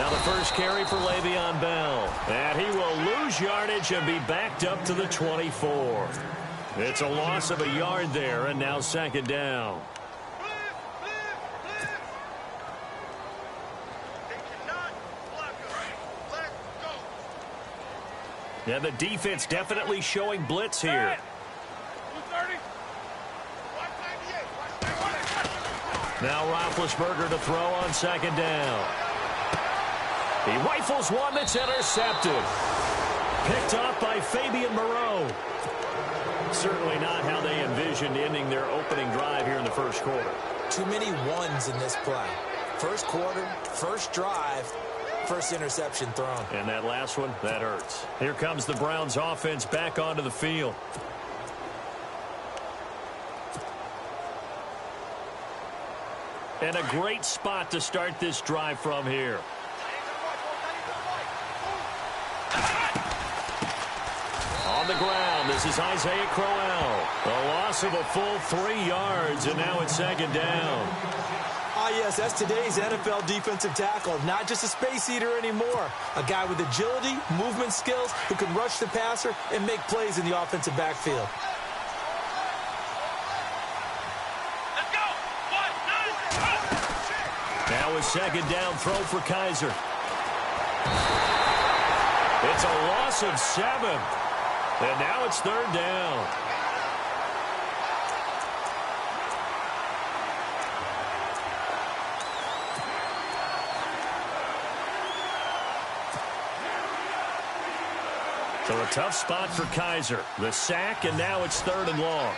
Now the first carry for Le'Veon Bell. And he will lose yardage and be backed up to the 24. It's a loss of a yard there, and now second down. Yeah, the defense definitely showing blitz here. Now Roethlisberger to throw on second down. He rifles one that's intercepted. Picked off by Fabian Moreau. Certainly not how they envisioned ending their opening drive here in the first quarter. Too many ones in this play. First quarter, first drive, first interception thrown. And that last one, that hurts. Here comes the Browns offense back onto the field. And a great spot to start this drive from here. On the ground, this is Isaiah Crowell. A loss of a full 3 yards, and now it's second down. Yes, that's today's NFL defensive tackle. Not just a space eater anymore. A guy with agility, movement skills, who can rush the passer and make plays in the offensive backfield. Now a second down throw for Kaiser. It's a loss of 7. And now it's third down. So a tough spot for Kaiser. The sack, and now it's third and long.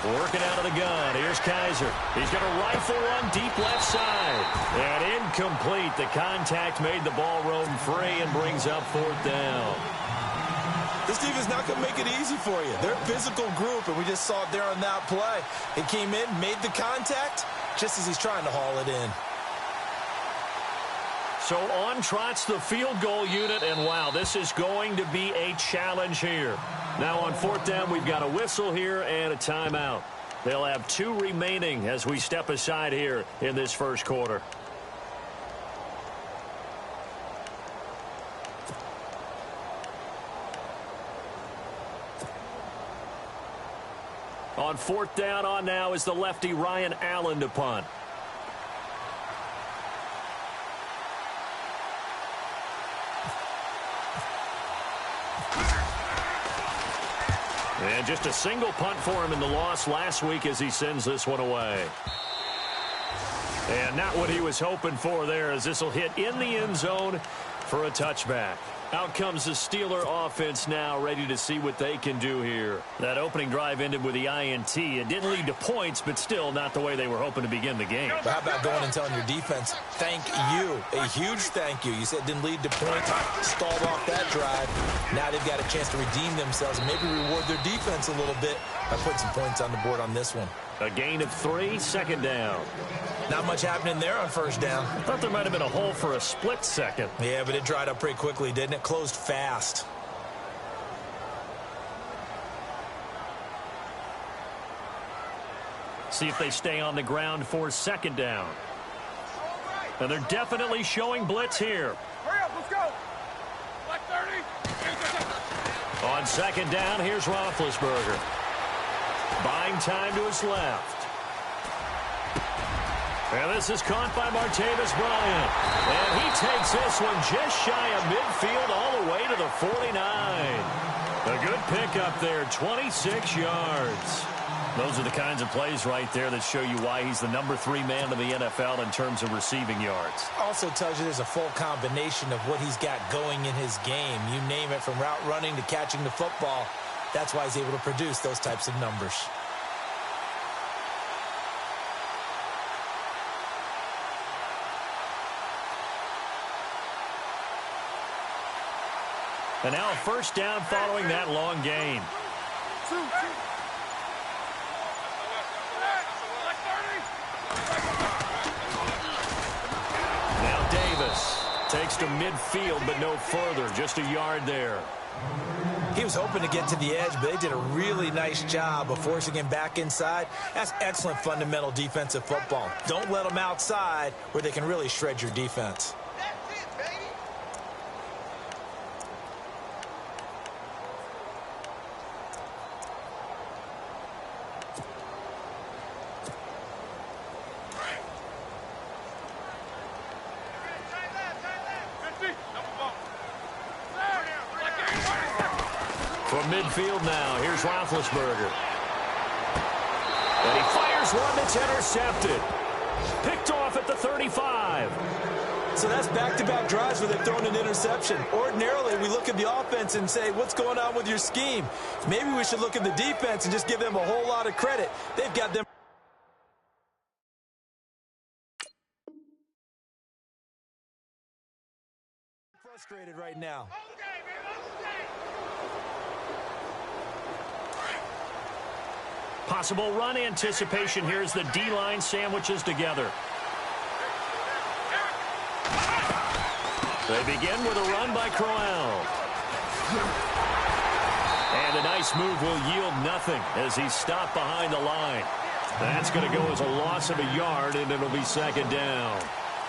Working out of the gun. Here's Kaiser. He's going to rifle one deep left side. And incomplete. The contact made the ball roam free and brings up fourth down. This defense not going to make it easy for you. They're a physical group, and we just saw it there on that play. It came in, made the contact, just as he's trying to haul it in. So on trots the field goal unit, and wow, this is going to be a challenge here. Now on fourth down, we've got a whistle here and a timeout. They'll have 2 remaining as we step aside here in this first quarter. On fourth down, on now is the lefty Ryan Allen to punt. And just a single punt for him in the loss last week as he sends this one away. And not what he was hoping for there, as this will hit in the end zone for a touchback. Out comes the Steeler offense now, ready to see what they can do here. That opening drive ended with the INT. It didn't lead to points, but still not the way they were hoping to begin the game. But how about going and telling your defense, thank you, a huge thank you. You said it didn't lead to points, stalled off that drive. Now they've got a chance to redeem themselves and maybe reward their defense a little bit by putting some points on the board on this one. A gain of 3, second down. Not much happening there on first down. I thought there might have been a hole for a split second. Yeah, but it dried up pretty quickly, didn't it? Closed fast. See if they stay on the ground for second down. And they're definitely showing blitz here. Hurry up, let's go. Black 30. On second down, here's Roethlisberger. Buying time to his left. And this is caught by Martavis Bryant. And he takes this one just shy of midfield all the way to the 49. A good pickup there, 26 yards. Those are the kinds of plays right there that show you why he's the number 3 man in the NFL in terms of receiving yards. Also tells you there's a full combination of what he's got going in his game. You name it, from route running to catching the football. That's why he's able to produce those types of numbers. And now a first down following that long gain. Now Davis takes to midfield, but no further. Just a yard there. He was hoping to get to the edge, but they did a really nice job of forcing him back inside. That's excellent fundamental defensive football. Don't let them outside where they can really shred your defense. That's it, baby. From midfield now, here's Roethlisberger. And he fires one that's intercepted. Picked off at the 35. So that's back-to-back drives where they've thrown an interception. Ordinarily, we look at the offense and say, what's going on with your scheme? Maybe we should look at the defense and just give them a whole lot of credit. They've got them frustrated right now. Possible run anticipation here as the D-line sandwiches together. They begin with a run by Crowell. And a nice move will yield nothing as he's stopped behind the line. That's going to go as a loss of a yard, and it'll be second down.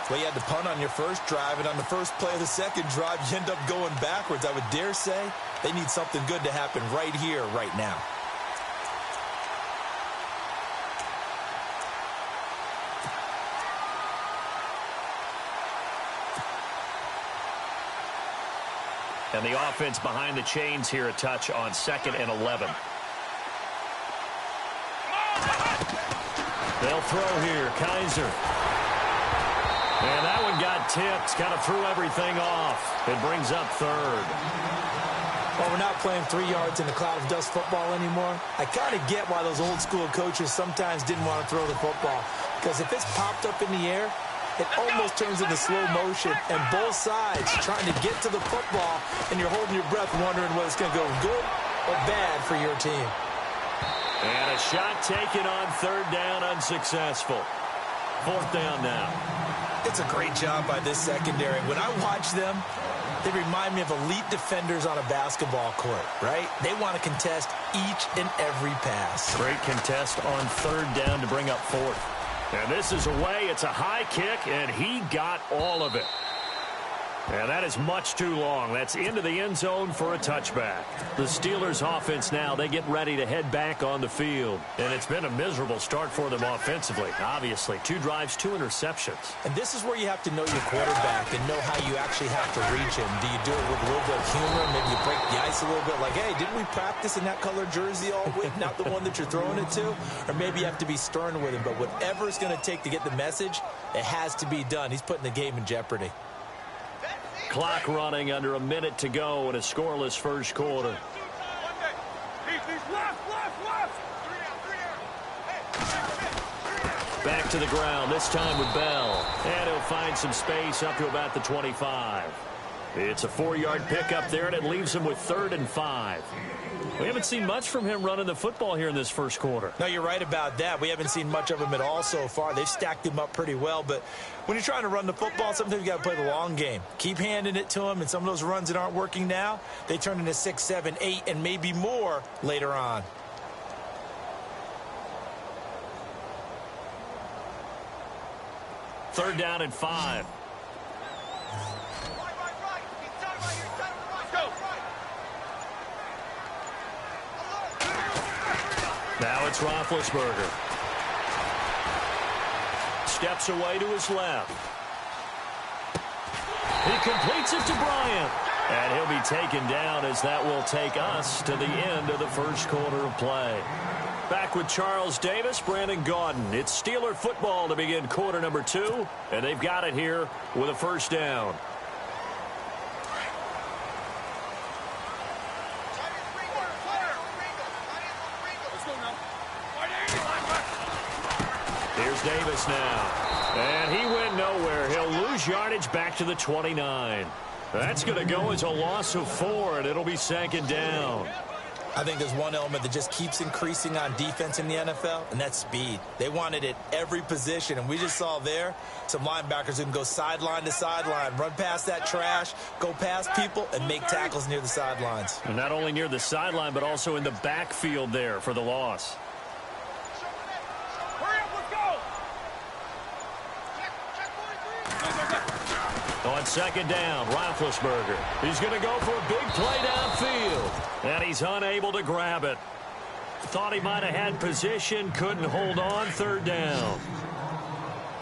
Well, you had to punt on your first drive, and on the first play of the second drive, you end up going backwards. I would dare say they need something good to happen right here, right now. And the offense behind the chains here a touch on 2nd and 11. They'll throw here. Kaiser. And that one got tipped. Kind of threw everything off. It brings up 3rd. Well, we're not playing 3 yards in a cloud of dust football anymore. I kind of get why those old school coaches sometimes didn't want to throw the football. Because if it's popped up in the air, it almost turns into slow motion, and both sides trying to get to the football, and you're holding your breath wondering whether it's going to go good or bad for your team. And a shot taken on 3rd down, unsuccessful. 4th down now. It's a great job by this secondary. When I watch them, they remind me of elite defenders on a basketball court, right? They want to contest each and every pass. Great contest on 3rd down to bring up 4th. And this is away. It's a high kick, and he got all of it. And that is much too long. That's into the end zone for a touchback. The Steelers' offense now, they get ready to head back on the field. And it's been a miserable start for them offensively. Obviously, 2 drives, 2 interceptions. And this is where you have to know your quarterback and know how you actually have to reach him. Do you do it with a little bit of humor? Maybe you break the ice a little bit like, hey, didn't we practice in that color jersey all week? Not the one that you're throwing it to? Or maybe you have to be stern with him. But whatever it's going to take to get the message, it has to be done. He's putting the game in jeopardy. Clock running, under a minute to go in a scoreless first quarter. Back to the ground, this time with Bell. And he'll find some space up to about the 25. It's a 4-yard pickup there, and it leaves him with 3rd and 5. We haven't seen much from him running the football here in this first quarter. No, you're right about that. We haven't seen much of him at all so far. They've stacked him up pretty well, but when you're trying to run the football, sometimes you got to play the long game. Keep handing it to him, and some of those runs that aren't working now, they turn into 6, 7, 8, and maybe more later on. Third down and 5. Now it's Roethlisberger. Steps away to his left. He completes it to Bryant. And he'll be taken down as that will take us to the end of the first quarter of play. Back with Charles Davis, Brandon Gaudin. It's Steeler football to begin quarter number 2. And they've got it here with a first down. Here's Davis now. And he went nowhere. He'll lose yardage back to the 29. That's going to go as a loss of 4, and it'll be second down. I think there's one element that just keeps increasing on defense in the NFL, and that's speed. They want it at every position, and we just saw there some linebackers who can go sideline to sideline, run past that trash, go past people, and make tackles near the sidelines. And not only near the sideline, but also in the backfield there for the loss. On second down, Roethlisberger. He's going to go for a big play downfield. And he's unable to grab it. Thought he might have had position, couldn't hold on, third down.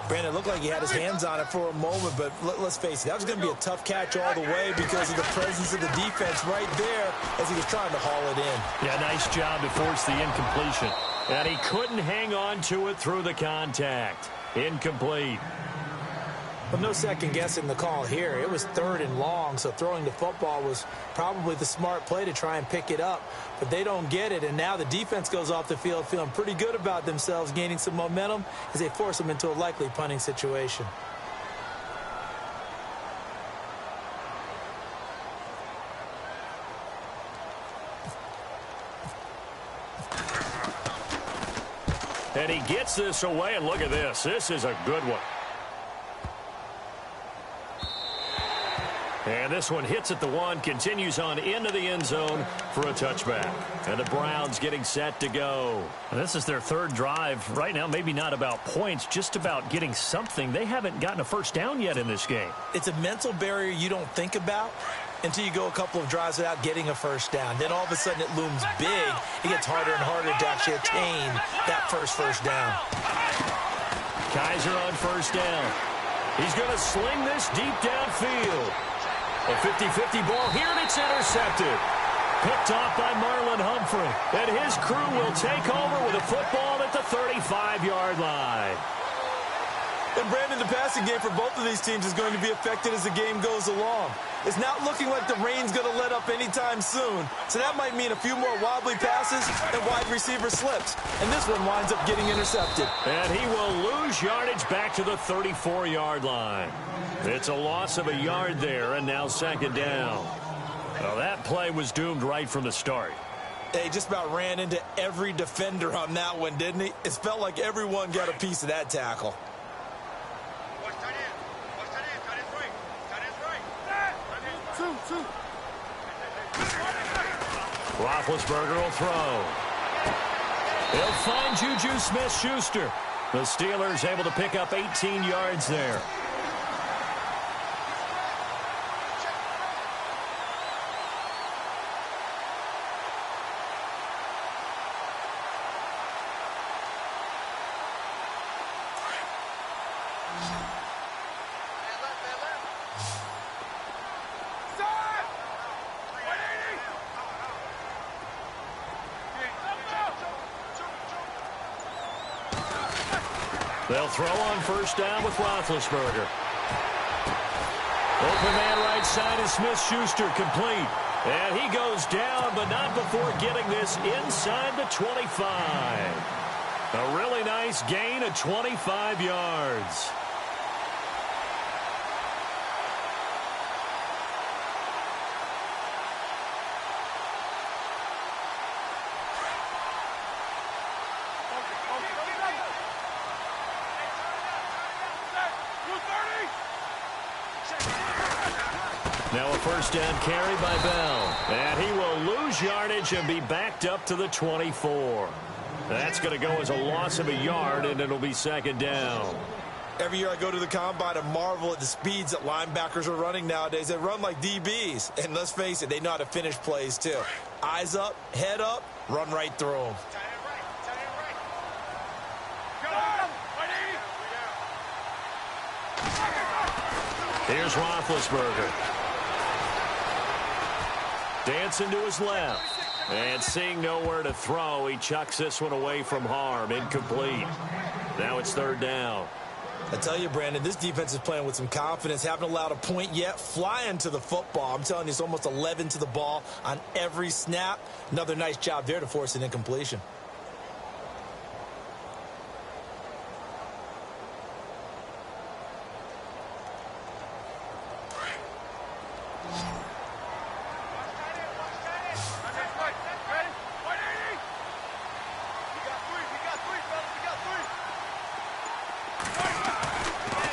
Brandon, it looked like he had his hands on it for a moment, but let's face it, that was going to be a tough catch all the way because of the presence of the defense right there as he was trying to haul it in. Yeah, nice job to force the incompletion. And he couldn't hang on to it through the contact. Incomplete. But no second guessing the call here. It was third and long, so throwing the football was probably the smart play to try and pick it up. But they don't get it, and now the defense goes off the field feeling pretty good about themselves, gaining some momentum as they force them into a likely punting situation. And he gets this away, and look at this. This is a good one. And this one hits at the one, continues on into the end zone for a touchback. And the Browns getting set to go. And this is their third drive right now. Maybe not about points, just about getting something. They haven't gotten a first down yet in this game. It's a mental barrier you don't think about until you go a couple of drives without getting a first down. Then all of a sudden it looms big. It gets harder and harder to actually attain that first down. Kaiser on first down. He's going to sling this deep downfield. A 50-50 ball here, and it's intercepted. Picked off by Marlon Humphrey. And his crew will take over with a football at the 35-yard line. And Brandon, the passing game for both of these teams is going to be affected as the game goes along. It's not looking like the rain's going to let up anytime soon. So that might mean a few more wobbly passes and wide receiver slips. And this one winds up getting intercepted. And he will lose yardage back to the 34-yard line. It's a loss of a yard there, and now second down. Well, that play was doomed right from the start. He just about ran into every defender on that one, didn't he? It felt like everyone got a piece of that tackle. Roethlisberger will throw. He'll find Juju Smith-Schuster. The Steelers able to pick up 18 yards there. They'll throw on first down with Roethlisberger. Open man right side is Smith-Schuster, complete. And he goes down, but not before getting this inside the 25. A really nice gain of 25 yards. Now a first down carry by Bell. And he will lose yardage and be backed up to the 24. That's going to go as a loss of a yard, and it'll be second down. Every year I go to the combine and marvel at the speeds that linebackers are running nowadays. They run like DBs. And let's face it, they know how to finish plays too. Eyes up, head up, run right through them. Here's Roethlisberger. Dancing to his left. And seeing nowhere to throw, he chucks this one away from harm. Incomplete. Now it's third down. I tell you, Brandon, this defense is playing with some confidence. Haven't allowed a point yet. Flying to the football. I'm telling you, it's almost 11 to the ball on every snap. Another nice job there to force an incompletion.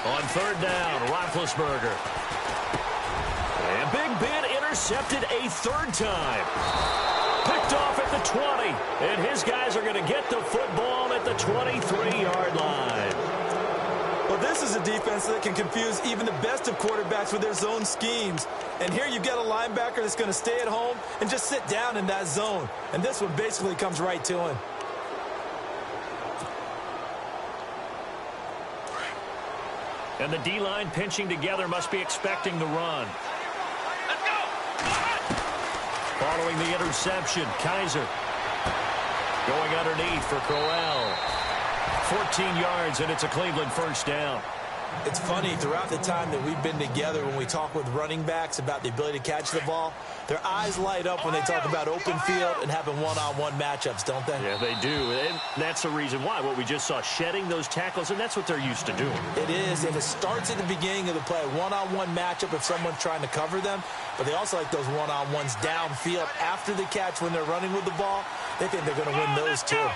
On third down, Roethlisberger. And Big Ben intercepted a third time. Picked off at the 20. And his guys are going to get the football at the 23-yard line. Well, this is a defense that can confuse even the best of quarterbacks with their zone schemes. And here you get a linebacker that's going to stay at home and just sit down in that zone. And this one basically comes right to him. And the D-line pinching together must be expecting the run. Let's go! Following the interception, Kaiser going underneath for Crowell. 14 yards, and it's a Cleveland first down. It's funny, throughout the time that we've been together, when we talk with running backs about the ability to catch the ball, their eyes light up when they talk about open field and having one-on-one matchups, don't they? Yeah, they do, and that's the reason why. What we just saw, shedding those tackles, and that's what they're used to doing. It is, and it starts at the beginning of the play. One-on-one matchup if someone's trying to cover them, but they also like those one-on-ones downfield after the catch when they're running with the ball. They think they're going to win those too.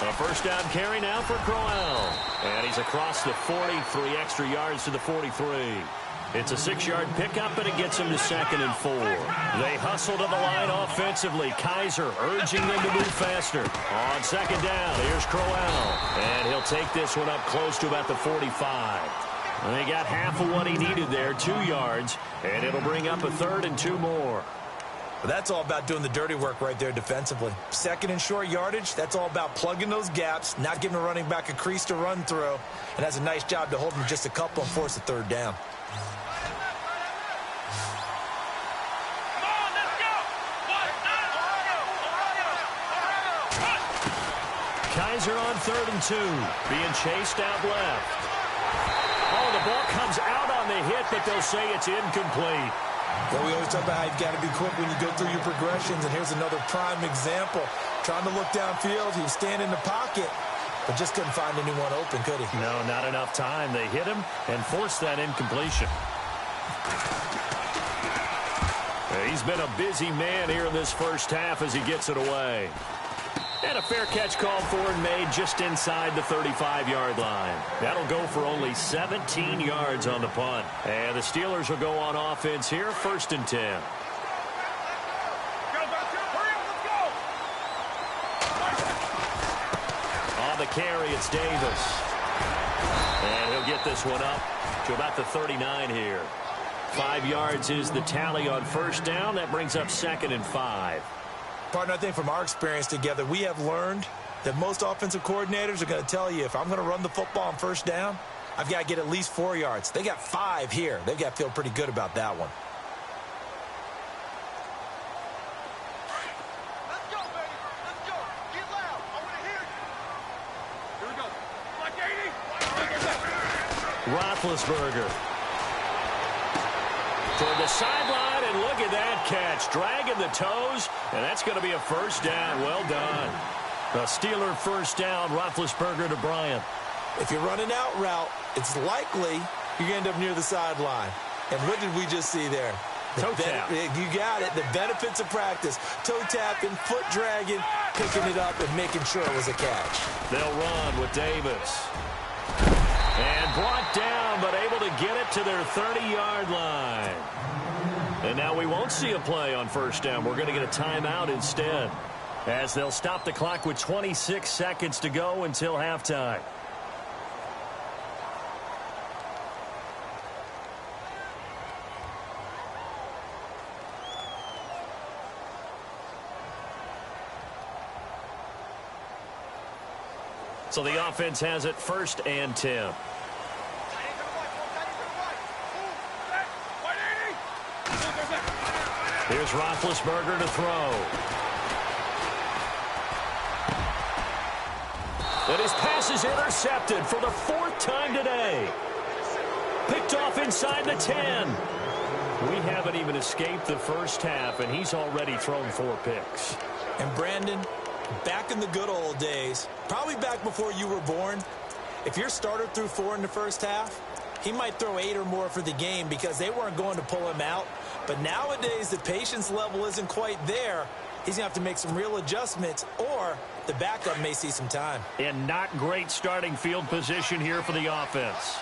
A first down carry now for Crowell. And he's across the 40, 3 extra yards to the 43. It's a 6-yard pickup, and it gets him to 2nd and 4. They hustle to the line offensively. Kaiser urging them to move faster. On 2nd down, here's Crowell. And he'll take this one up close to about the 45. And they got half of what he needed there, 2 yards. And it'll bring up a 3rd and 2 more. But that's all about doing the dirty work right there defensively. 2nd and short yardage, that's all about plugging those gaps, not giving a running back a crease to run through, and has a nice job to hold him just a couple and force a 3rd down. Kaiser on 3rd and 2, being chased out left. Oh, the ball comes out on the hit, but they'll say it's incomplete. Well, we always talk about how you've got to be quick when you go through your progressions, and here's another prime example. Trying to look downfield, he was standing in the pocket, but just couldn't find anyone open, could he? No, not enough time. They hit him and forced that incompletion. He's been a busy man here in this first half as he gets it away. And a fair catch called for and made just inside the 35-yard line. That'll go for only 17 yards on the punt. And the Steelers will go on offense here, 1st and 10. On the carry, it's Davis. And he'll get this one up to about the 39 here. 5 yards is the tally on 1st down. That brings up 2nd and 5. Partner, I think from our experience together, we have learned that most offensive coordinators are going to tell you, if I'm going to run the football on 1st down, I've got to get at least 4 yards. They got 5 here. They've got to feel pretty good about that one. Let's go, baby. Let's go. Get loud. I want to hear you. Here we go. Like 80. Roethlisberger. Toward the sideline, and look at that catch. Dragging the toes, and that's going to be a 1st down. Well done. A Steeler 1st down, Roethlisberger to Bryant. If you're running out route, it's likely you're going to end up near the sideline. And what did we just see there? Toe tap. You got it. The benefits of practice. Toe tapping, foot dragging, picking it up, and making sure it was a catch. They'll run with Davis. And brought down, but able to get it to their 30-yard line. And now we won't see a play on 1st down. We're going to get a timeout instead, as they'll stop the clock with 26 seconds to go until halftime. So the offense has it 1st and 10. Here's Roethlisberger to throw. And his pass is intercepted for the 4th time today. Picked off inside the 10. We haven't even escaped the first half, and he's already thrown 4 picks. And Brandon, back in the good old days, probably back before you were born, if your starter threw 4 in the first half, he might throw 8 or more for the game because they weren't going to pull him out. But nowadays, the patience level isn't quite there. he's going to have to make some real adjustments, or the backup may see some time. And not great starting field position here for the offense.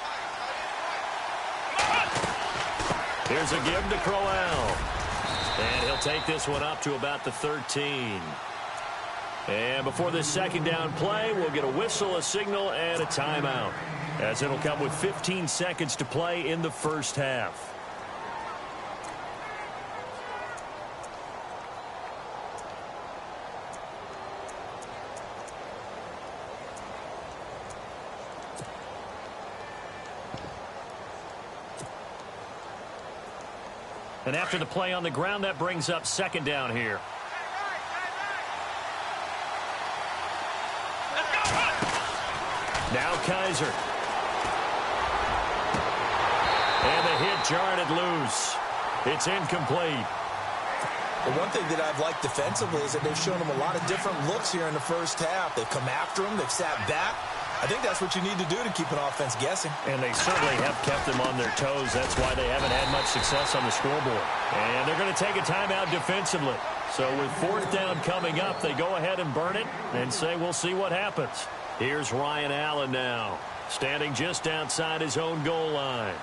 Here's a give to Crowell. And he'll take this one up to about the 13. And before this second down play, we'll get a whistle, a signal, and a timeout, as it'll come with 15 seconds to play in the first half. And after the play on the ground, that brings up second down here. Now Kaiser. And the hit jarred it loose. It's incomplete. The one thing that I've liked defensively is that they've shown him a lot of different looks here in the first half. They've come after him. They've sat back. I think that's what you need to do to keep an offense guessing. And they certainly have kept them on their toes. That's why they haven't had much success on the scoreboard. And they're going to take a timeout defensively. So with fourth down coming up, they go ahead and burn it and say, we'll see what happens. Here's Ryan Allen now, standing just outside his own goal line.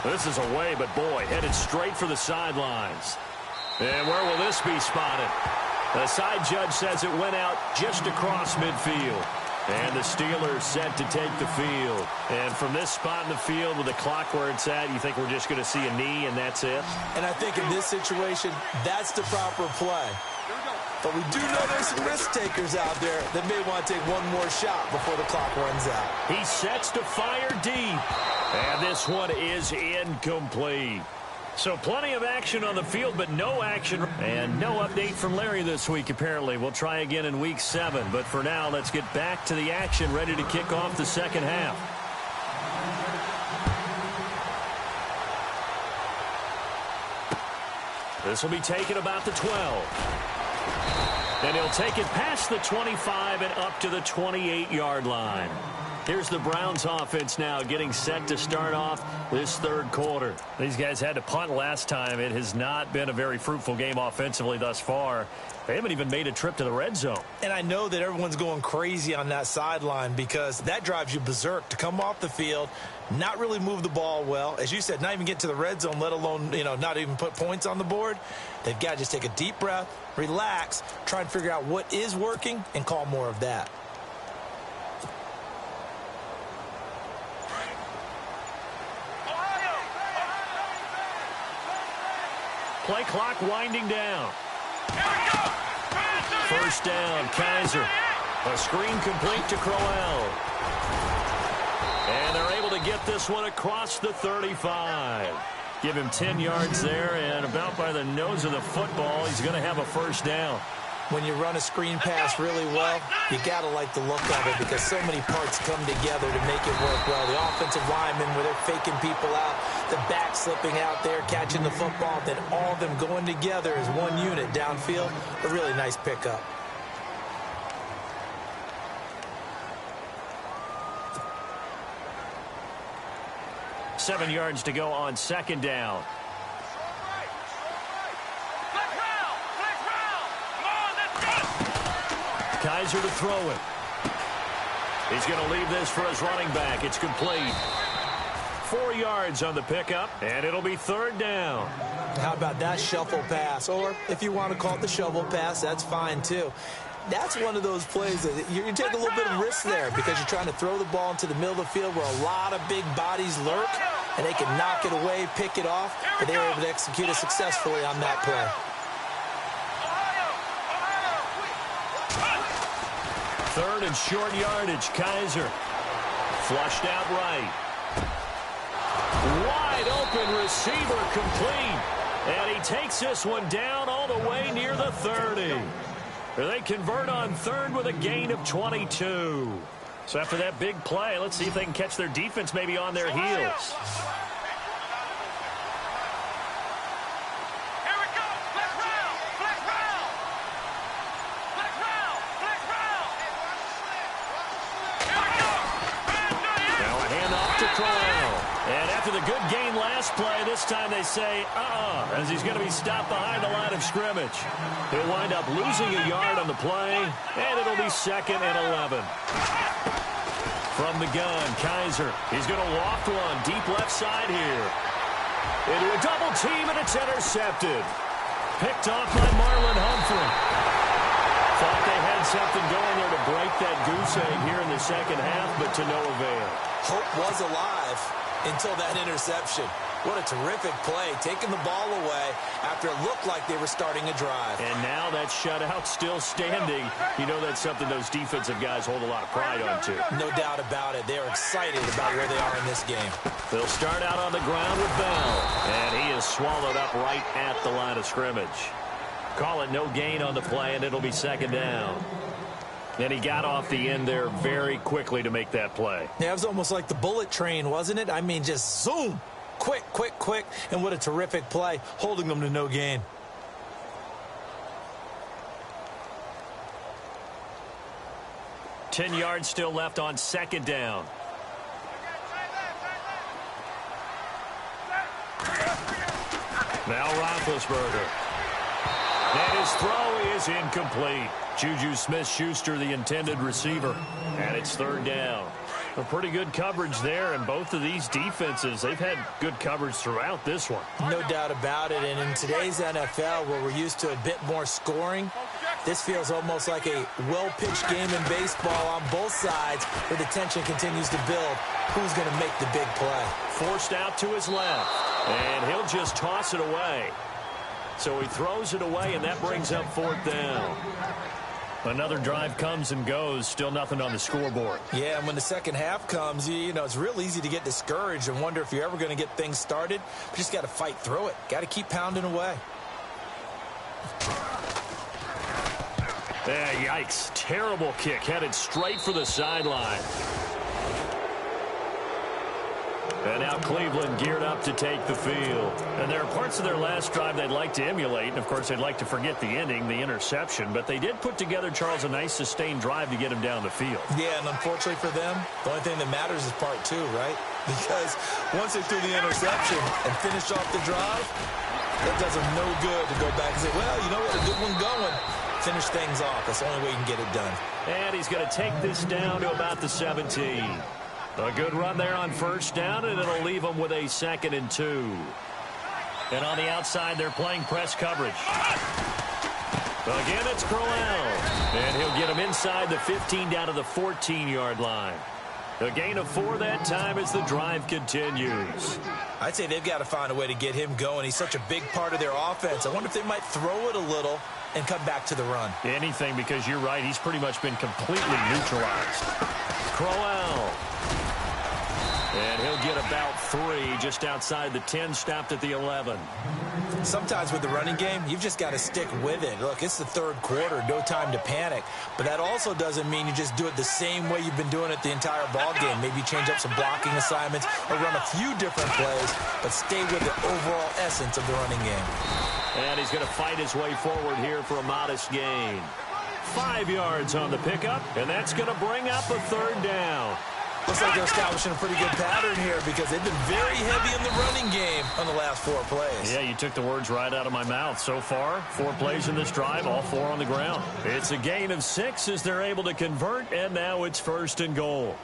This is away, but boy, headed straight for the sidelines. And where will this be spotted? The side judge says it went out just across midfield. And the Steelers set to take the field. And from this spot in the field with the clock where it's at, you think we're just going to see a knee and that's it? And I think in this situation, that's the proper play. But we do know there's some risk takers out there that may want to take one more shot before the clock runs out. He sets to fire deep. And this one is incomplete. So plenty of action on the field, but no action. And no update from Larry this week, apparently. We'll try again in Week 7. But for now, let's get back to the action, ready to kick off the second half. This will be taken about the 12. And he'll take it past the 25 and up to the 28-yard line. Here's the Browns offense now getting set to start off this third quarter. These guys had to punt last time. It has not been a very fruitful game offensively thus far. They haven't even made a trip to the red zone. And I know that everyone's going crazy on that sideline because that drives you berserk to come off the field, not really move the ball well. As you said, not even get to the red zone, let alone, not even put points on the board. They've got to just take a deep breath, relax, try and figure out what is working, and call more of that. Play clock winding down. First down, Kaiser. A screen complete to Crowell. And they're able to get this one across the 35. Give him 10 yards there, and about by the nose of the football, he's going to have a first down. When you run a screen pass really well, you got to like the look of it because so many parts come together to make it work well. The offensive linemen, where they're faking people out, the back slipping out there, catching the football, then all of them going together as one unit downfield. A really nice pickup. Seven yards to go on second down. Kaiser to throw it. He's going to leave this for his running back. It's complete. 4 yards on the pickup, and it'll be third down. How about that shuffle pass? Or if you want to call it the shovel pass, that's fine too. That's one of those plays that you take a little bit of risk there because you're trying to throw the ball into the middle of the field where a lot of big bodies lurk, and they can knock it away, pick it off, but they were able to execute it successfully on that play. Third and short yardage, Kaiser. Flushed out right. Wide open receiver complete. And he takes this one down all the way near the 30. They convert on third with a gain of 22. So after that big play, let's see if they can catch their defense maybe on their heels. this play, this time they say, as he's going to be stopped behind the line of scrimmage. He'll wind up losing a yard on the play, and it'll be 2nd and 11. From the gun, Kaiser. He's going to loft one deep left side here. Into a double team, and it's intercepted. Picked off by Marlon Humphrey. Thought they had something going there to break that goose egg here in the second half, but to no avail. Hope was alive until that interception. What a terrific play, taking the ball away after it looked like they were starting a drive. And now that shutout still standing. You know that's something those defensive guys hold a lot of pride on, too. No doubt about it. They're excited about where they are in this game. They'll start out on the ground with Bell. And he is swallowed up right at the line of scrimmage. Call it no gain on the play, and it'll be 2nd down. And he got off the end there very quickly to make that play. Yeah, it was almost like the bullet train, wasn't it? I mean, just zoom. Quick, quick, quick. And what a terrific play, holding them to no gain. Ten yards still left on 2nd down. Now Roethlisberger. And his throw is incomplete. Juju Smith-Schuster, the intended receiver. And it's 3rd down. A pretty good coverage there, and both of these defenses, they've had good coverage throughout this one. No doubt about it, and in today's NFL, where we're used to a bit more scoring, this feels almost like a well-pitched game in baseball on both sides, where the tension continues to build. Who's going to make the big play? Forced out to his left, and he'll just toss it away. So he throws it away, and that brings up 4th down. Another drive comes and goes, still nothing on the scoreboard. Yeah, and when the second half comes, you know, it's real easy to get discouraged and wonder if you're ever going to get things started. You just got to fight through it. Got to keep pounding away. Yikes. Terrible kick, headed straight for the sideline. And now Cleveland geared up to take the field. And there are parts of their last drive they'd like to emulate. And, of course, they'd like to forget the ending, the interception. But they did put together, Charles, a nice sustained drive to get him down the field. Yeah, and unfortunately for them, the only thing that matters is part 2, right? Because once they threw the interception and finished off the drive, that does them no good to go back and say, well, you know what, a good one going. Finish things off. That's the only way you can get it done. And he's going to take this down to about the 17. A good run there on 1st down, and it'll leave them with a 2nd and 2. And on the outside, they're playing press coverage. Again, it's Crowell. And he'll get him inside the 15 down to the 14-yard line. A gain of 4 that time as the drive continues. I'd say they've got to find a way to get him going. He's such a big part of their offense. I wonder if they might throw it a little and come back to the run. Anything, because you're right. He's pretty much been completely neutralized. Crowell. And he'll get about 3 just outside the 10, stopped at the 11. Sometimes with the running game, you've just got to stick with it. Look, it's the 3rd quarter, no time to panic. But that also doesn't mean you just do it the same way you've been doing it the entire ball game. Maybe change up some blocking assignments or run a few different plays, but stay with the overall essence of the running game. And he's going to fight his way forward here for a modest gain. 5 yards on the pickup, and that's going to bring up a 3rd down. Looks like they're establishing a pretty good pattern here because they've been very heavy in the running game on the last 4 plays. Yeah, you took the words right out of my mouth. So far, 4 plays in this drive, all 4 on the ground. It's a gain of 6 as they're able to convert, and now it's 1st and goal.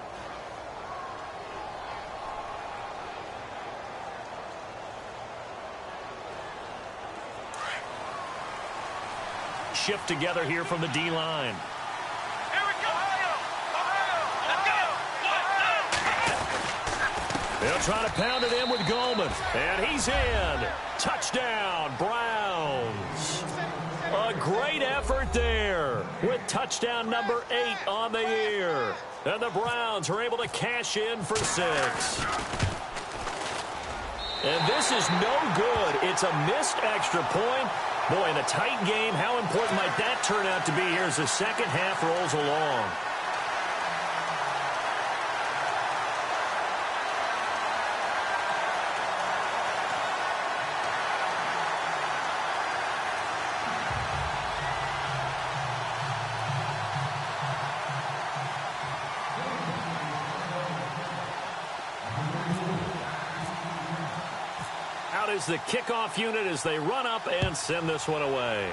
Shift together here from the D-line. They'll try to pound it in with Goldman. And he's in. Touchdown, Browns. A great effort there with touchdown number 8 on the year. And the Browns are able to cash in for 6. And this is no good. It's a missed extra point. Boy, in a tight game, how important might that turn out to be here as the second half rolls along? is the kickoff unit as they run up and send this one away.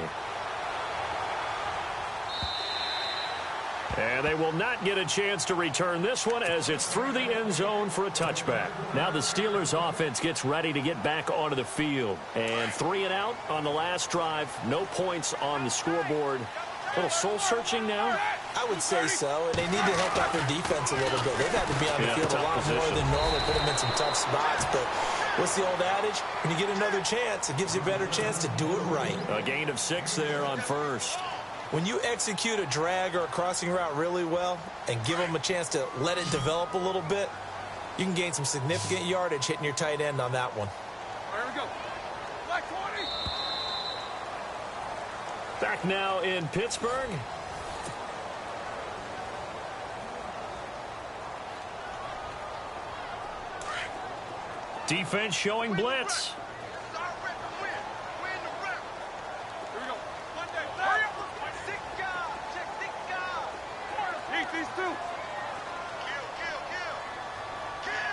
And they will not get a chance to return this one as it's through the end zone for a touchback. Now the Steelers offense gets ready to get back onto the field. And 3 and out on the last drive. No points on the scoreboard. A little soul-searching now? I would say so, and they need to help out their defense a little bit. They've had to be on the field a lot more than normal, put them in some tough spots. But what's the old adage? When you get another chance, it gives you a better chance to do it right. A gain of 6 there on first. When you execute a drag or a crossing route really well and give them a chance to let it develop a little bit, you can gain some significant yardage hitting your tight end on that one. Here we go. Black 20. Back now in Pittsburgh. Defense showing blitz. Start ripping, win the rep. Here we go. Monday. Hurry up. 6 guys. Check 6 guys. Eat these 2. Kill. Check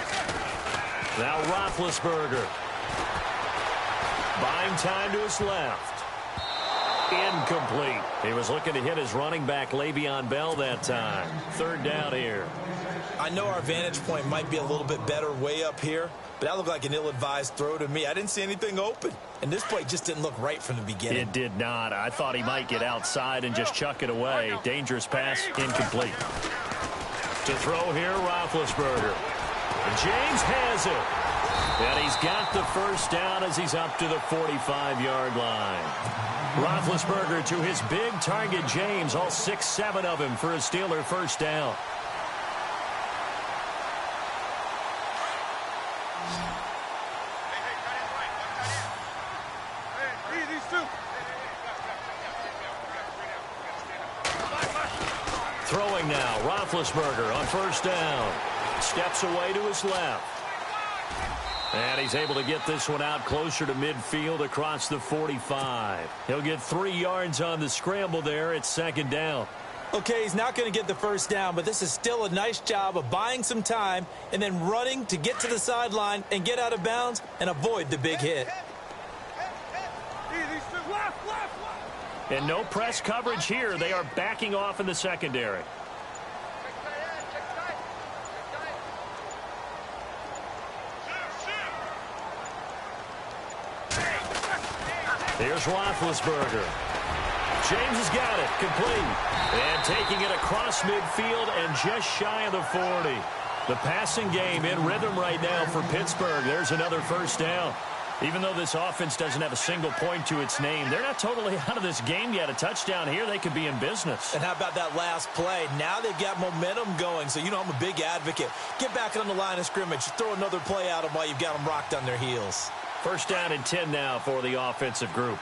37. Now Roethlisberger. Buying time to his left. Incomplete. He was looking to hit his running back, Le'Veon Bell, that time. 3rd down here. I know our vantage point might be a little bit better way up here, but that looked like an ill-advised throw to me. I didn't see anything open, and this play just didn't look right from the beginning. It did not. I thought he might get outside and just chuck it away. Dangerous pass, incomplete. To throw here, Roethlisberger. James has it. And he's got the first down as he's up to the 45-yard line. Roethlisberger to his big target, James, all 6-7 of him for a Steeler first down. Hey, these 2. Throwing now, Roethlisberger on first down. Steps away to his left. And he's able to get this one out closer to midfield across the 45. He'll get 3 yards on the scramble there. It's 2nd down. Okay, he's not going to get the first down, but this is still a nice job of buying some time and then running to get to the sideline and get out of bounds and avoid the big hit. These 2. Left. And no press coverage here. They are backing off in the secondary. Here's Roethlisberger. James has got it. Complete. And taking it across midfield and just shy of the 40. The passing game in rhythm right now for Pittsburgh. There's another first down. Even though this offense doesn't have a single point to its name, they're not totally out of this game yet. A touchdown here, they could be in business. And how about that last play? Now they've got momentum going, so you know I'm a big advocate. Get back on the line of scrimmage. Throw another play at them while you've got them rocked on their heels. First down and 10 now for the offensive group.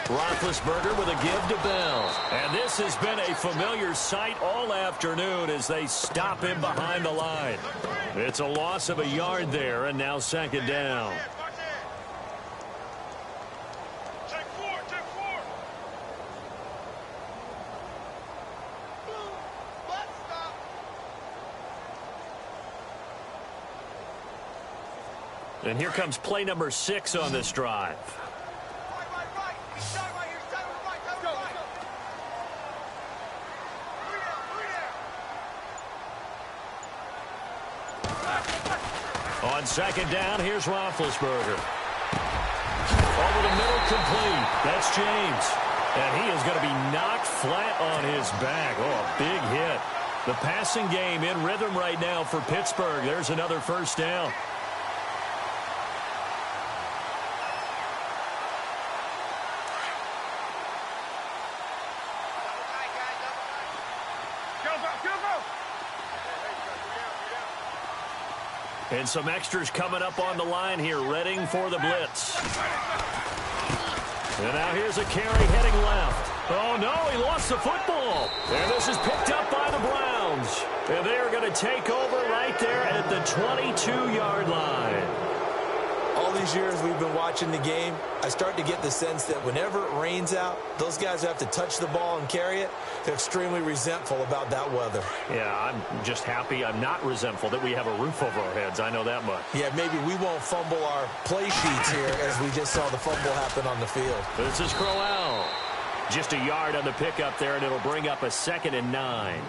Roethlisberger with a give to Bell. And this has been a familiar sight all afternoon as they stop him behind the line. It's a loss of a yard there, and now 2nd down. And here comes play number 6 on this drive. On 2nd down, here's Roethlisberger. Over the middle, complete. That's James. And he is going to be knocked flat on his back. Oh, a big hit. The passing game in rhythm right now for Pittsburgh. There's another first down. And some extras coming up on the line here, readying for the blitz. And now here's a carry heading left. Oh, no, he lost the football. And this is picked up by the Browns. And they are going to take over right there at the 22-yard line. these years we've been watching the game, I start to get the sense that whenever it rains out, those guys who have to touch the ball and carry it, they're extremely resentful about that weather. Yeah, I'm just happy I'm not resentful that we have a roof over our heads. I know that much. Yeah, maybe we won't fumble our play sheets here as we just saw the fumble happen on the field. This is Crowell. Just a yard on the pickup there, and it'll bring up a 2nd and 9.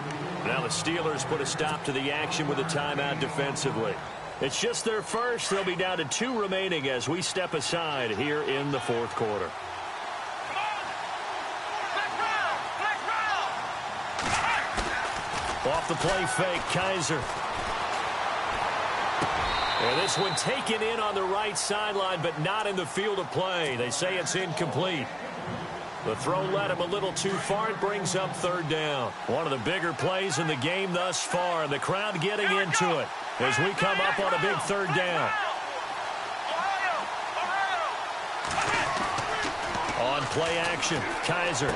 Now the Steelers put a stop to the action with a timeout defensively. It's just their first. They'll be down to 2 remaining as we step aside here in the 4th quarter. Off the play fake, Kaiser. And this one taken in on the right sideline, but not in the field of play. They say it's incomplete. The throw led him a little too far. It brings up 3rd down. One of the bigger plays in the game thus far. The crowd getting into it as we come up on a big 3rd down. On play action, Kaiser.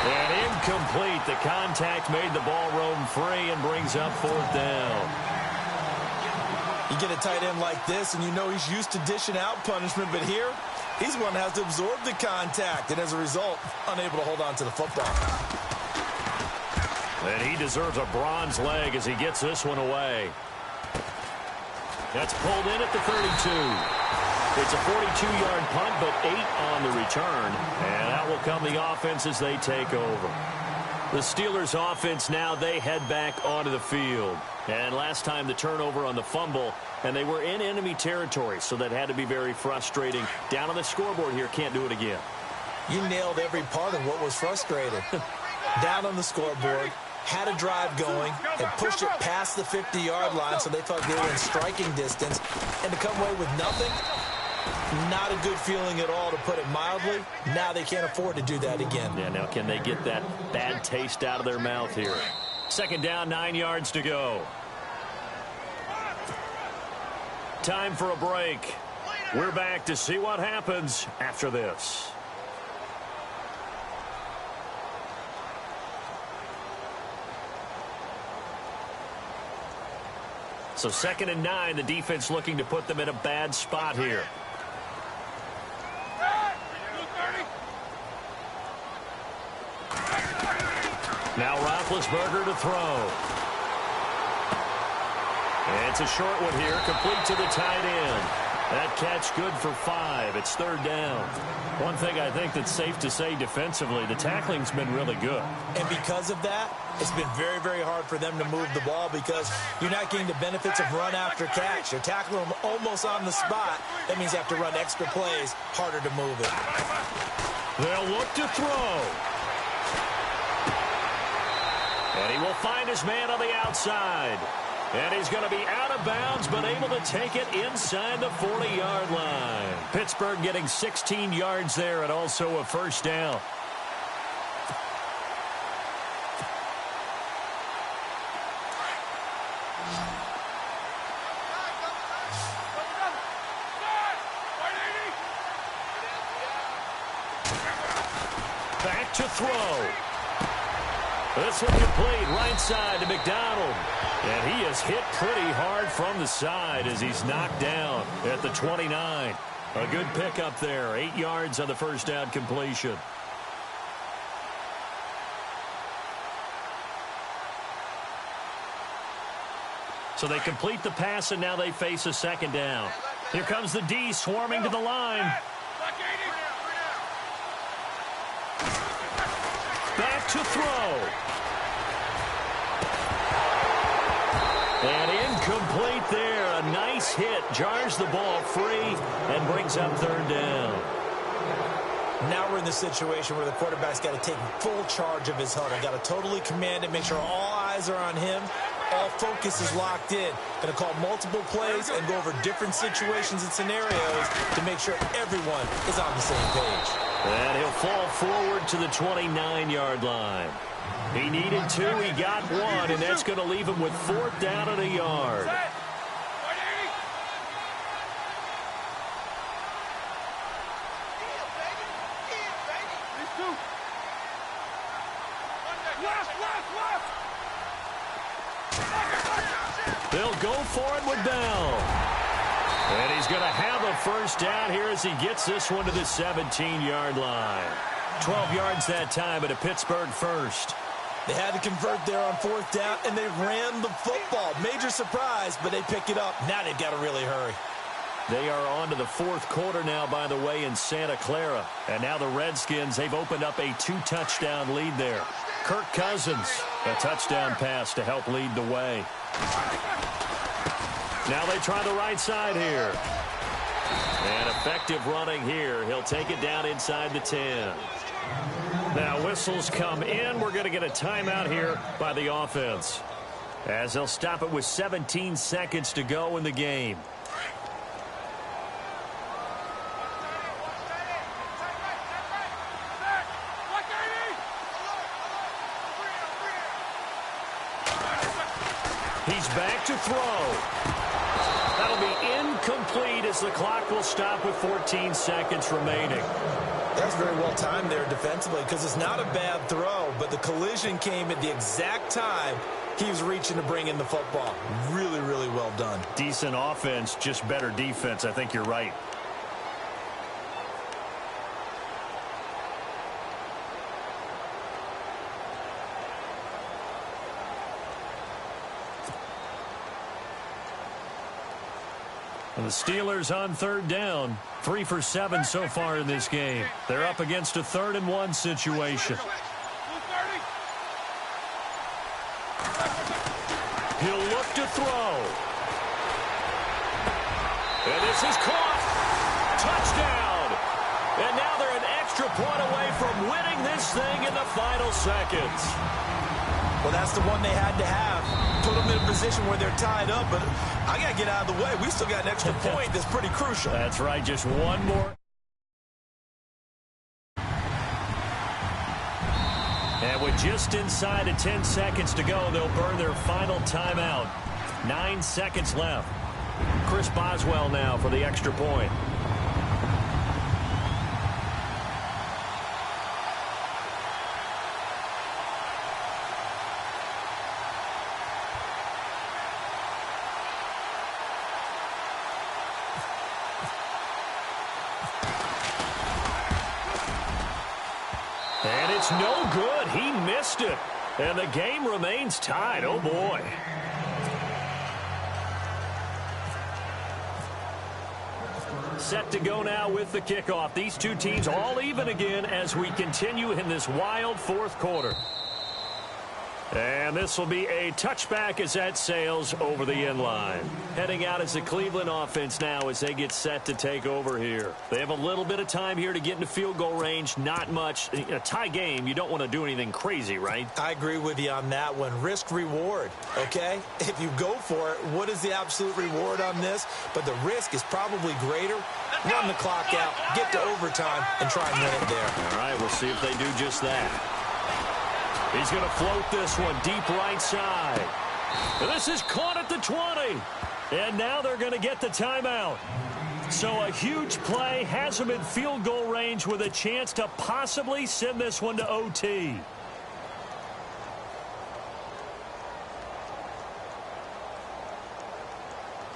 And incomplete. The contact made the ball roam free and brings up 4th down. You get a tight end like this, and you know he's used to dishing out punishment, but here, he's one that has to absorb the contact, and as a result, unable to hold on to the football. And he deserves a bronze leg as he gets this one away. That's pulled in at the 32. It's a 42-yard punt, but 8 on the return. And out will come the offense as they take over. The Steelers offense now, they head back onto the field. And last time the turnover on the fumble, and they were in enemy territory, so that had to be very frustrating. Down on the scoreboard here, can't do it again. You nailed every part of what was frustrating. Down on the scoreboard, had a drive going, and pushed it past the 50-yard line, so they thought they were in striking distance. And to come away with nothing, not a good feeling at all, to put it mildly. Now they can't afford to do that again. Yeah, now can they get that bad taste out of their mouth here? 2nd down, 9 yards to go. Time for a break. We're back to see what happens after this. So 2nd and 9, the defense looking to put them in a bad spot here. Now Roethlisberger to throw. And it's a short one here, complete to the tight end. That catch good for 5. It's 3rd down. One thing I think that's safe to say defensively, the tackling's been really good. And because of that, it's been very, very hard for them to move the ball because you're not getting the benefits of run after catch. You're tackling them almost on the spot. That means you have to run extra plays, harder to move it. They'll look to throw. And he will find his man on the outside. And he's going to be out of bounds, but able to take it inside the 40-yard line. Pittsburgh getting 16 yards there and also a 1st down. Back to throw. This one complete, right side to McDonald. And he is hit pretty hard from the side as he's knocked down at the 29. A good pickup there, 8 yards on the 1st down completion. So they complete the pass, and now they face a 2nd down. Here comes the D swarming to the line. Back to throw. And incomplete there. A nice hit. Jars the ball free and brings up 3rd down. Now we're in the situation where the quarterback's got to take full charge of his huddle. Got to totally command it, make sure all eyes are on him. All focus is locked in. Going to call multiple plays and go over different situations and scenarios to make sure everyone is on the same page. And he'll fall forward to the 29-yard line. He needed 2, he got 1, and that's going to leave him with 4th down and a yard. They'll go for it with Bell. And he's going to have a first down here as he gets this one to the 17-yard line. 12 yards that time at a Pittsburgh first. They had to convert there on fourth down, and they ran the football. Major surprise, but they pick it up. Now they've got to really hurry. They are on to the fourth quarter now, by the way, in Santa Clara. And now the Redskins, they've opened up a 2-touchdown lead there. Kirk Cousins, a touchdown pass to help lead the way. Now they try the right side here. And effective running here. He'll take it down inside the 10. Now whistles come in. We're going to get a timeout here by the offense, as they'll stop it with 17 seconds to go in the game. He's back to throw. That'll be incomplete as the clock will stop with 14 seconds remaining. That's very well timed there defensively, because it's not a bad throw, but the collision came at the exact time he was reaching to bring in the football. Really, really well done. Decent offense, just better defense. I think you're right. And the Steelers on third down. 3 for 7 so far in this game. They're up against a 3rd-and-1 situation. He'll look to throw. And this is caught. Touchdown. And now they're an extra point away from winning this thing in the final seconds. Well, that's the one they had to have. Put them in a position where they're tied up, but I got to get out of the way. We still got an extra point that's pretty crucial. That's right, just one more. And with just inside of 10 seconds to go, they'll burn their final timeout. 9 seconds left. Chris Boswell now for the extra point. And it's no good. He missed it. And the game remains tied. Oh, boy. Set to go now with the kickoff. These two teams all even again as we continue in this wild fourth quarter. And this will be a touchback as that sails over the end line. Heading out as the Cleveland offense now as they get set to take over here. They have a little bit of time here to get into field goal range. Not much. In a tie game, you don't want to do anything crazy, right? I agree with you on that one. Risk reward, okay? If you go for it, what is the absolute reward on this? But the risk is probably greater. Run the clock out, get to overtime, and try and win it there. All right, we'll see if they do just that. He's going to float this one deep right side. And this is caught at the 20. And now they're going to get the timeout. So a huge play has them in field goal range with a chance to possibly send this one to OT.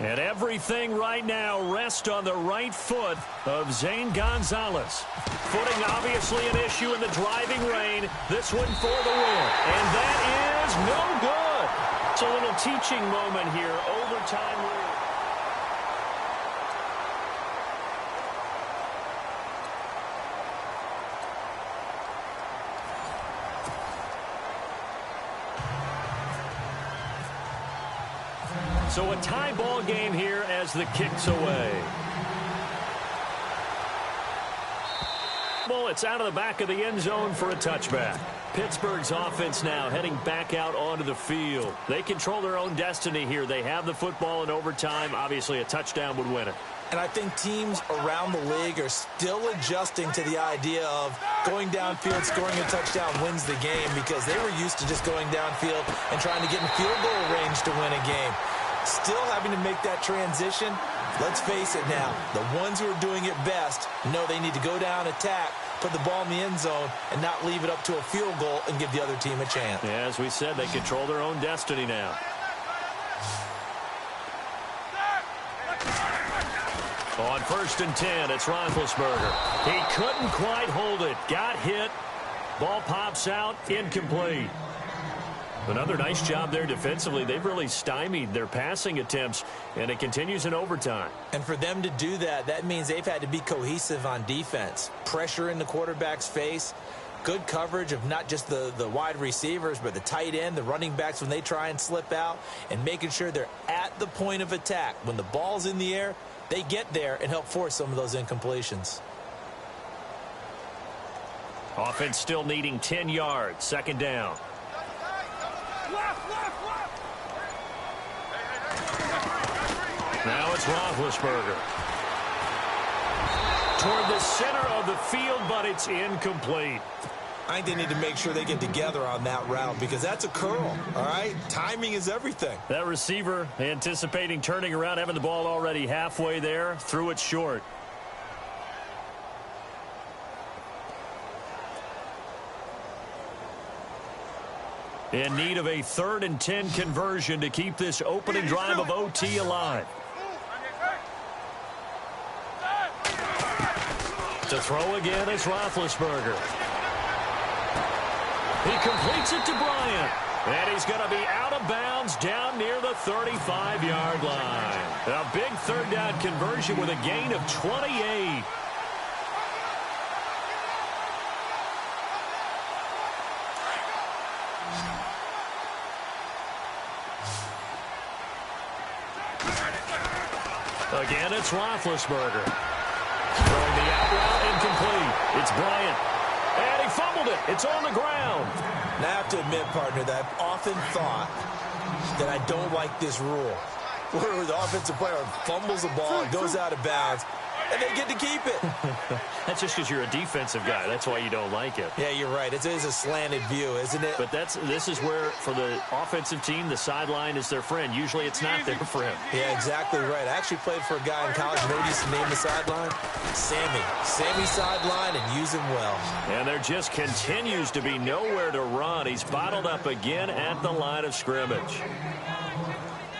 And everything right now rests on the right foot of Zane Gonzalez. Footing obviously an issue in the driving rain. This one for the win. And that is no good. It's a little teaching moment here. Overtime rule. So a tie ball game here as the kick's away. Well, it's out of the back of the end zone for a touchback. Pittsburgh's offense now heading back out onto the field. They control their own destiny here. They have the football in overtime. Obviously, a touchdown would win it. And I think teams around the league are still adjusting to the idea of going downfield, scoring a touchdown wins the game, because they were used to just going downfield and trying to get in field goal range to win a game. Still having to make that transition. Let's face it now, the ones who are doing it best know they need to go down, attack, put the ball in the end zone, and not leave it up to a field goal and give the other team a chance. Yeah, as we said, they control their own destiny now. On 1st and 10, it's Roethlisberger. He couldn't quite hold it. Got hit. Ball pops out. Incomplete. Another nice job there defensively. They've really stymied their passing attempts, and it continues in overtime. And for them to do that, that means they've had to be cohesive on defense. Pressure in the quarterback's face. Good coverage of not just the wide receivers, but the tight end, the running backs when they try and slip out, and making sure they're at the point of attack. When the ball's in the air, they get there and help force some of those incompletions. Offense still needing 10 yards. 2nd down. Now it's Roethlisberger. Toward the center of the field, but it's incomplete. I think they need to make sure they get together on that route because that's a curl, all right? Timing is everything. That receiver anticipating turning around, having the ball already halfway there, threw it short. In need of a 3rd and 10 conversion to keep this opening drive of OT alive. To throw again is Roethlisberger. He completes it to Bryant. And he's going to be out of bounds down near the 35-yard line. A big 3rd down conversion with a gain of 28. Again, it's Roethlisberger. Throwing the out route, incomplete. It's Bryant. And he fumbled it. It's on the ground. Now, I have to admit, partner, that I've often thought that I don't like this rule. Where the offensive player fumbles the ball, goes out of bounds, and they get to keep it. That's just because you're a defensive guy. That's why you don't like it. Yeah, you're right. It is a slanted view, isn't it? But this is where, for the offensive team, the sideline is their friend. Usually it's not there for him. Yeah, exactly right. I actually played for a guy in college. You know what he used to name the sideline? Sammy. Sammy sideline, and use him well. And there just continues to be nowhere to run. He's bottled up again at the line of scrimmage.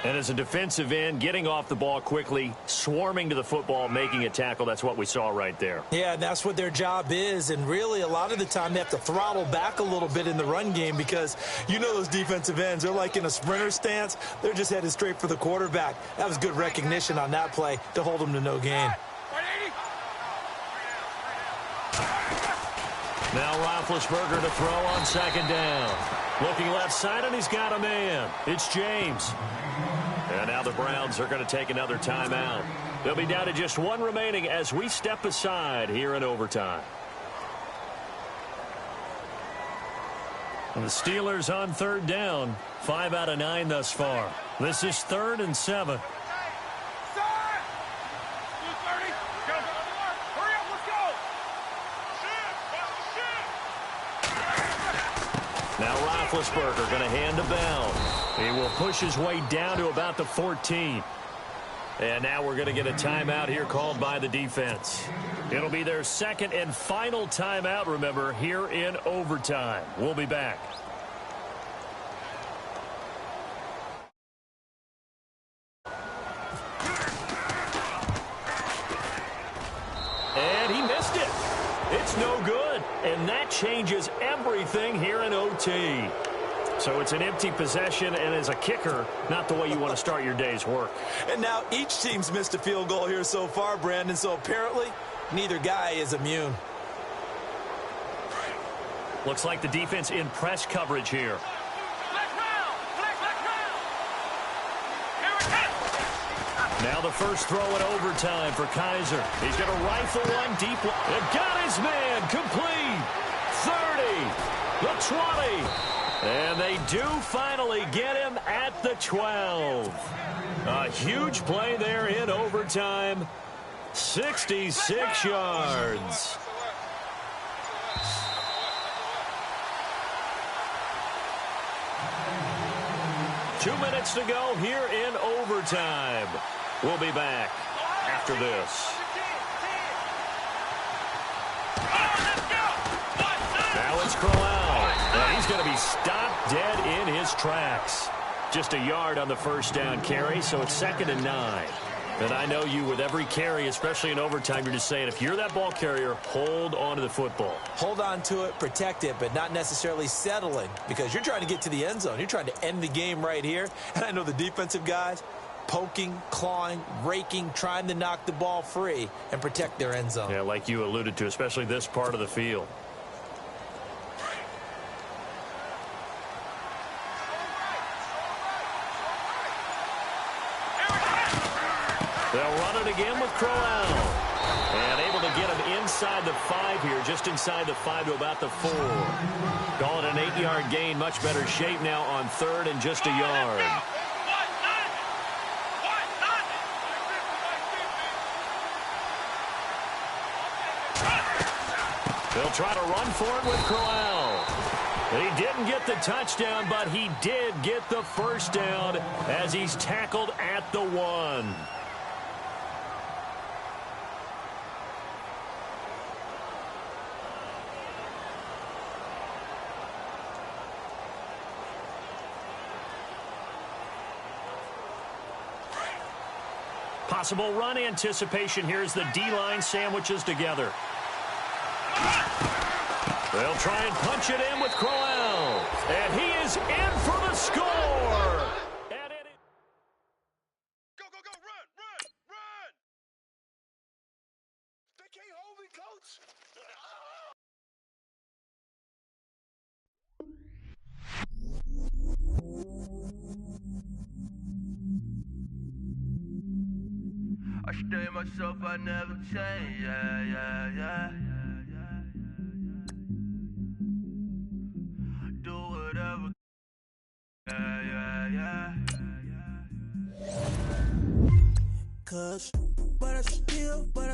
And as a defensive end, getting off the ball quickly, swarming to the football, making a tackle, that's what we saw right there. Yeah, and that's what their job is. And really, a lot of the time, they have to throttle back a little bit in the run game because you know those defensive ends, they're like in a sprinter stance. They're just headed straight for the quarterback. That was good recognition on that play to hold them to no gain. Now Roethlisberger to throw on 2nd down. Looking left side, and he's got a man. It's James. And now the Browns are going to take another timeout. They'll be down to just 1 remaining as we step aside here in overtime. And the Steelers on 3rd down. 5 out of 9 thus far. This is 3rd and 7. Now Roethlisberger going to hand the bell. He will push his way down to about the 14. And now we're going to get a timeout here called by the defense. It'll be their 2nd and final timeout, remember, here in overtime. We'll be back. And he missed it. It's no good. And that changes everything here in OT. So it's an empty possession, and as a kicker, not the way you want to start your day's work. And now each team's missed a field goal here so far, Brandon, so apparently neither guy is immune. Looks like the defense in press coverage here. Now the first throw in overtime for Kaiser. He's going to rifle one deep. And got his man complete. 30, the 20. And they do finally get him at the 12. A huge play there in overtime. 66 yards. Two minutes to go here in overtime. We'll be back after this. Now it's Crowell. And he's going to be stopped dead in his tracks. Just a yard on the first down carry, so it's 2nd and 9. And I know you with every carry, especially in overtime, you're just saying if you're that ball carrier, hold on to the football. Hold on to it, protect it, but not necessarily settling because you're trying to get to the end zone. You're trying to end the game right here. And I know the defensive guys poking, clawing, raking, trying to knock the ball free and protect their end zone. Yeah, like you alluded to, especially this part of the field. They'll run it again with Crowell. And able to get him inside the 5 here, just inside the 5 to about the 4. Call it an 8-yard gain, much better shape now on 3rd and just a yard. They'll try to run for it with Crowell. He didn't get the touchdown, but he did get the first down as he's tackled at the 1. Possible run anticipation. Here's the D-line sandwiches together. They'll try and punch it in with Crowell. And he is in for the score. Go, go, go, run, run, run! They can't hold me, coach. I stay myself, I never change, yeah, yeah, yeah. Do whatever, yeah, yeah, yeah. Cause, but I still go.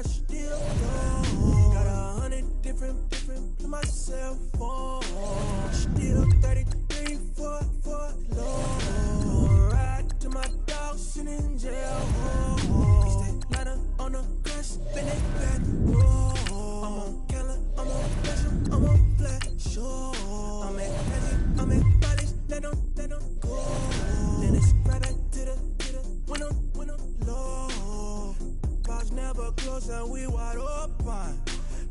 Got 100 different to myself on. Still 33 for low. Ride to my dog sitting in jail. Ladder on the grass, spin it back, roll. I'm on Keller, I'm on pressure, I'm on flat, sure. I'm at Hezzy, I'm at bodies, let them go. Then it's right back to the when I'm low. Bars never close and we wide open.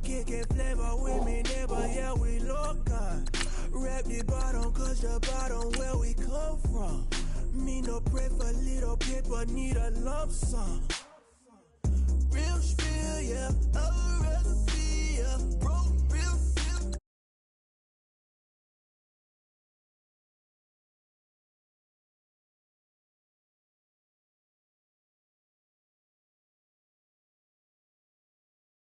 Kicking flavor with me, neighbor, yeah, we local. Rap the bottom, cause the bottom where we come from. Me no pray for little paper, need a lump sum. Real spiel, yeah.